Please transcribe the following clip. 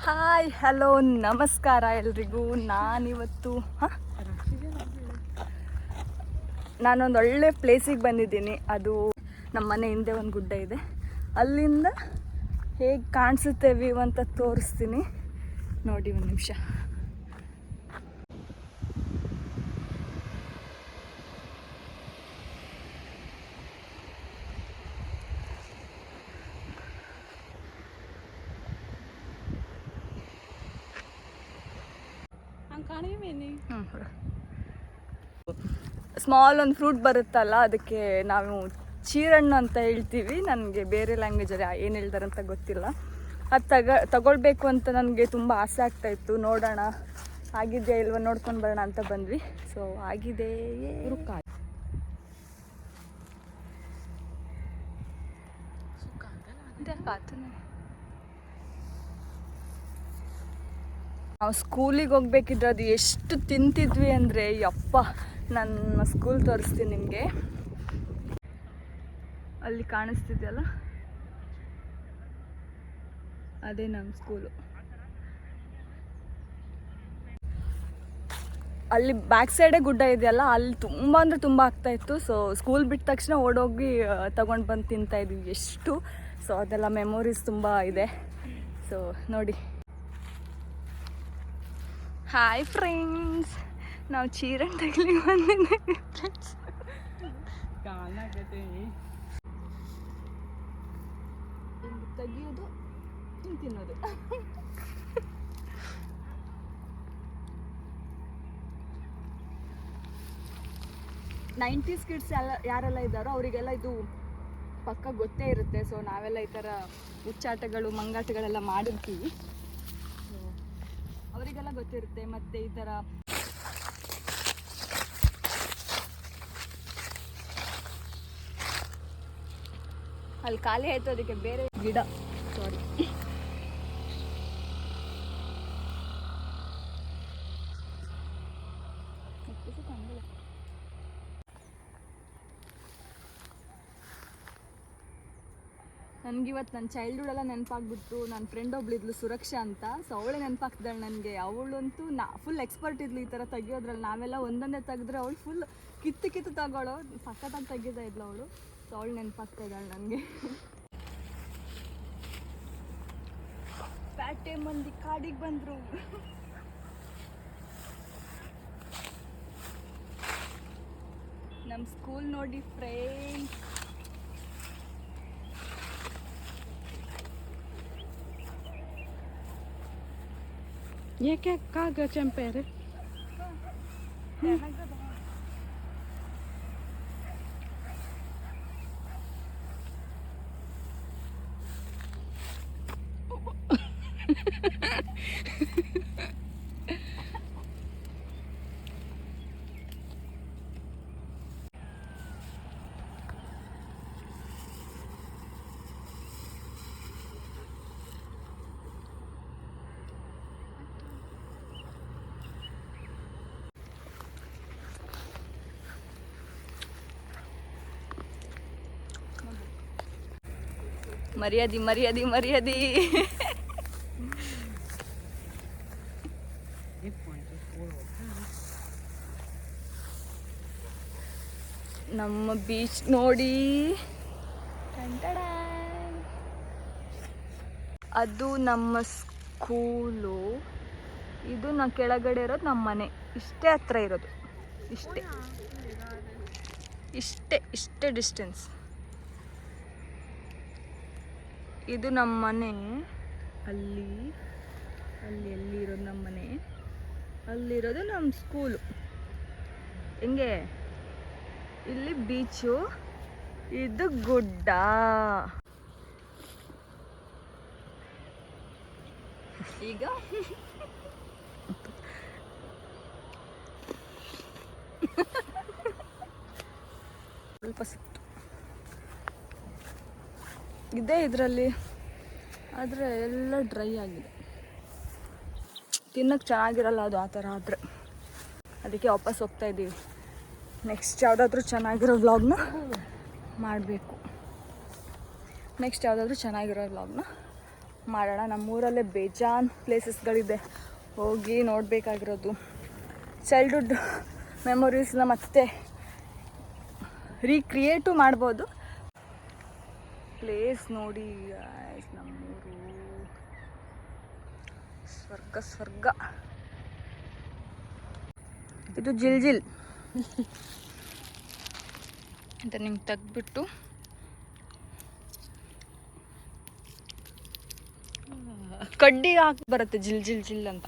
Hi hello ನಮಸ್ಕಾರ ಎಲ್ರಿಗೂ. ನಾನಿವತ್ತು ನಾನೊಂದು ಒಳ್ಳೆ ಪ್ಲೇಸಿಗೆ ಬಂದಿದ್ದೀನಿ. ಅದು ನಮ್ಮ ಮನೆ ಹಿಂದೆ ಒಂದು ಗುಡ್ಡ ಇದೆ. ಅಲ್ಲಿಂದ ಹೇಗೆ ಕಾಣಿಸುತ್ತೆ ವ್ಯೂ ಅಂತ ತೋರಿಸ್ತೀನಿ ನೋಡಿ. ಒಂದು ನಿಮಿಷ. ಸ್ಮಾಲ್ ಒಂದು ಫ್ರೂಟ್ ಬರುತ್ತಲ್ಲ, ಅದಕ್ಕೆ ನಾವು ಚೀರಣ್ಣು ಅಂತ ಹೇಳ್ತೀವಿ. ನನಗೆ ಬೇರೆ ಲ್ಯಾಂಗ್ವೇಜಲ್ಲಿ ಏನು ಹೇಳ್ತಾರೆ ಅಂತ ಗೊತ್ತಿಲ್ಲ. ಅದು ತಗೊಳ್ಬೇಕು ಅಂತ ನನಗೆ ತುಂಬ ಆಸೆ ಆಗ್ತಾಯಿತ್ತು. ನೋಡೋಣ ಆಗಿದೆಯಾ ಇಲ್ವ ನೋಡ್ಕೊಂಡು ಬರೋಣ ಅಂತ ಬಂದ್ವಿ. ಸೊ ಆಗಿದೆ. ನಾವು ಸ್ಕೂಲಿಗೆ ಹೋಗ್ಬೇಕಿದ್ರೆ ಅದು ಎಷ್ಟು ತಿಂತಿದ್ವಿ ಅಂದರೆ ಯಪ್ಪ. ನನ್ನ ಸ್ಕೂಲ್ ತೋರಿಸ್ತೀನಿ ನಿಮಗೆ. ಅಲ್ಲಿ ಕಾಣಿಸ್ತಿದೆಯಲ್ಲ, ಅದೇ ನಮ್ಮ ಸ್ಕೂಲು. ಅಲ್ಲಿ ಬ್ಯಾಕ್ ಸೈಡೇ ಗುಡ್ಡ ಇದೆಯಲ್ಲ, ಅಲ್ಲಿ ತುಂಬ ಅಂದರೆ ತುಂಬ ಆಗ್ತಾಯಿತ್ತು. ಸೊ ಸ್ಕೂಲ್ ಬಿಟ್ಟ ತಕ್ಷಣ ಓಡೋಗಿ ತಗೊಂಡು ಬಂದು ತಿಂತಾಯಿದ್ವಿ ಎಷ್ಟು. ಸೊ ಅದೆಲ್ಲ ಮೆಮೊರೀಸ್ ತುಂಬ ಇದೆ. ಸೊ ನೋಡಿ. ಹಾಯ್ ಫ್ರೆಂಡ್ಸ್, ನಾವು ಚೀರನ್ ತಗಲಿ ಬಂದಿದ್ದೀವಿ ಫ್ರೆಂಡ್ಸ್. ತೆಗಿಯೋದು ತಿನ್ನೋದು. ನೈಂಟೀಸ್ ಕಿಡ್ಸ್ ಯಾರೆಲ್ಲ ಇದ್ದಾರೋ ಅವರಿಗೆಲ್ಲ ಇದು ಪಕ್ಕ ಗೊತ್ತೇ ಇರುತ್ತೆ. ಸೊ ನಾವೆಲ್ಲ ಈ ಥರ ಹುಚ್ಚಾಟಗಳು ಮಂಗಾಟಗಳೆಲ್ಲ ಮಾಡಿರ್ತೀವಿ. ಅವರಿಗೆಲ್ಲ ಗೊತ್ತಿರುತ್ತೆ. ಮತ್ತು ಈ ಥರ ಅಲ್ಲಿ ಖಾಲಿ ಆಯಿತು, ಅದಕ್ಕೆ ಬೇರೆ ಗಿಡ. ಸಾರಿ. ನನಗಿವತ್ತು ನನ್ನ ಚೈಲ್ಡ್ಹುಡ್ ಎಲ್ಲ ನೆನಪಾಗ್ಬಿಟ್ಟು, ನನ್ನ ಫ್ರೆಂಡ್ ಒಬ್ಳಿದ್ಲು ಸುರಕ್ಷಾ ಅಂತ. ಸೊ ಅವಳೇ ನೆನಪಾಗ್ತಿದ್ದಾಳೆ ನನಗೆ. ಅವಳಂತೂ ಫುಲ್ ಎಕ್ಸ್ಪರ್ಟ್ ಇದ್ಲು ಈ ಥರ ತೆಗಿಯೋದ್ರಲ್ಲಿ. ನಾವೆಲ್ಲ ಒಂದೊಂದೇ ತೆಗೆದ್ರೆ ಅವಳು ಫುಲ್ ಕಿತ್ತು ತಗೊಳ್ಳೋ ಸಖತ್ತಾಗಿ ತೆಗಿತಾ ಇದ್ಲು ಅವಳು. ಸೊ ಅವಳು ನೆನಪಾಗ್ತಾ ಇದ್ದಾಳೆ ನನಗೆ. ಪ್ಯಾಟೆ ಮಂದಿ ಕಾಡಿಗೆ ಬಂದರು. ನಮ್ಮ ಸ್ಕೂಲ್ ನೋಡಿ ಫ್ರೆಂಡ್ಸ್. ये क्या कहाँ चंपे रे? ಮರ್ಯಾದಿ ಮರ್ಯಾದಿ ಮರ್ಯಾದಿ. ನಮ್ಮ ಬೀಚ್ ನೋಡಿ. ಅದು ನಮ್ಮ ಸ್ಕೂಲು. ಇದು ನಾ ಕೆಳಗಡೆ ಇರೋದು ನಮ್ಮ ಮನೆ. ಇಷ್ಟೇ ಹತ್ರ ಇರೋದು. ಇಷ್ಟೇ ಡಿಸ್ಟೆನ್ಸ್. ಇದು ನಮ್ಮ ಮನೆ. ಅಲ್ಲಿ ಇರೋದು ನಮ್ಮ ಮನೆ, ಅಲ್ಲಿರೋದು ನಮ್ಮ ಸ್ಕೂಲು. ಹೆಂಗೆ? ಇಲ್ಲಿ ಬೀಚು, ಇದು ಗುಡ್ಡ. ಈಗ ಸ್ವಲ್ಪ ಸಿಕ್ತು ಇದೆ ಇದರಲ್ಲಿ, ಆದರೆ ಎಲ್ಲ ಡ್ರೈ ಆಗಿದೆ. ತಿನ್ನೋಕ್ಕೆ ಚೆನ್ನಾಗಿರಲ್ಲ ಅದು ಆ ಥರ ಆದರೆ. ಅದಕ್ಕೆ ವಾಪಸ್ ಹೋಗ್ತಾ ಇದ್ದೀವಿ. ನೆಕ್ಸ್ಟ್ ಯಾವುದಾದ್ರೂ ಚೆನ್ನಾಗಿರೋ ವ್ಲಾಗ್ನ ಮಾಡಬೇಕು. ಮಾಡೋಣ. ನಮ್ಮೂರಲ್ಲೇ ಬೇಜಾನ್ ಪ್ಲೇಸಸ್ಗಳಿದೆ ಹೋಗಿ ನೋಡಬೇಕಾಗಿರೋದು. ಚೈಲ್ಡ್ಹುಡ್ ಮೆಮೊರೀಸ್ನ ಮತ್ತೆ ರೀಕ್ರಿಯೇಟು ಮಾಡ್ಬೋದು. ಪ್ಲೇಸ್ ನೋಡಿ guys, ನಮ್ಮೂರು ಸ್ವರ್ಗ ಸ್ವರ್ಗ. ಇದು ಜಿಲ್ ಅಂತ ನಿಮ್ಗೆ ತೆಗ್ದ್ಬಿಟ್ಟು ಕಡ್ಡಿ ಹಾಕಿ ಬರುತ್ತೆ ಜಿಲ್ ಅಂತ.